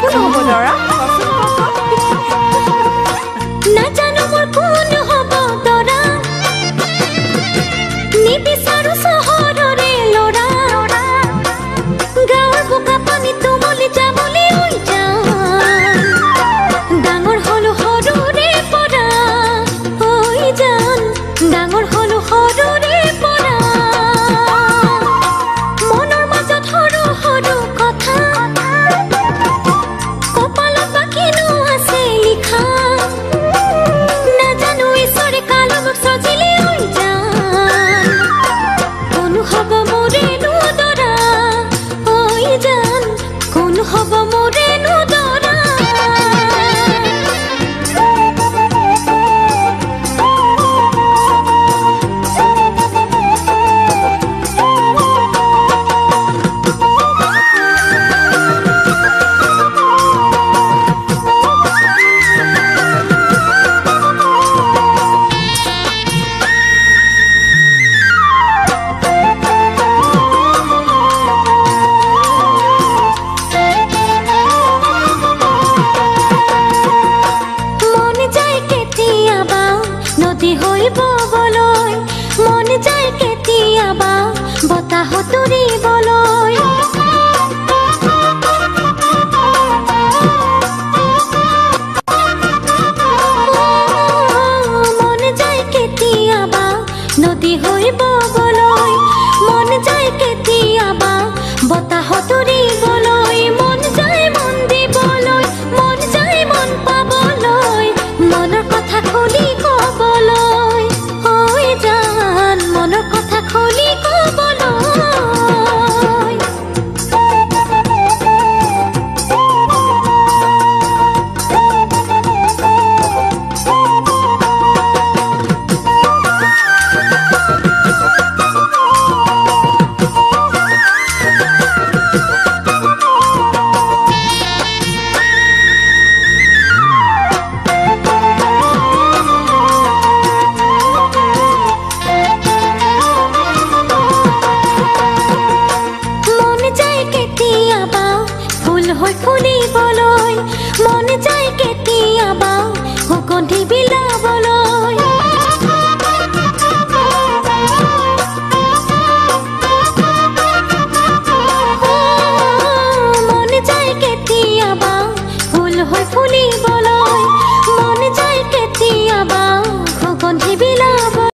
কোন হ'ব দৰা কচোন নাজানো মোৰ কোন হ'ব দৰা নিবিচাৰো চহৰৰে ল'ৰা গাঁৱৰ বোকা পানী তুমলি যাবলৈ ঐ জান ডাঙৰ হলো সৰুৰে পৰা ঐ জান ডাঙৰ হলো সৰুৰে পৰা মনৰ মাজত সৰু সৰু কথা কপালত বা কিনো আছে লিখা নাজানো ঈশ্বৰে কালো মোক সজিলে ঐ জান কোন হ'ব মোৰেনো দৰা ঐ জান কোন হ'ব মোৰেনো দৰা মন যায় কেতিয়াবা নদী হৈ ববলৈ মন যায় কেতিয়াবা বতাহ তুৰিবলৈ মন যায় কেতিয়াবা নদী হৈ ববলৈ মন যায় কেতিয়াবা বতাহ তুৰিবলৈ মন যায় মন দিবলৈ মন যায় মন পাবলৈ মনৰ কথা খুলি ক'বলৈ ঐ জান মনৰ কথা খুলি ক'বলৈ মন যায় কেতিয়াবা ফুল হৈ ফুলিবলৈ মন যায় কেতিয়াবা সুগন্ধি বিলাবলৈ মন যায় কেতিয়াবা ফুল হৈ ফুলিবলৈ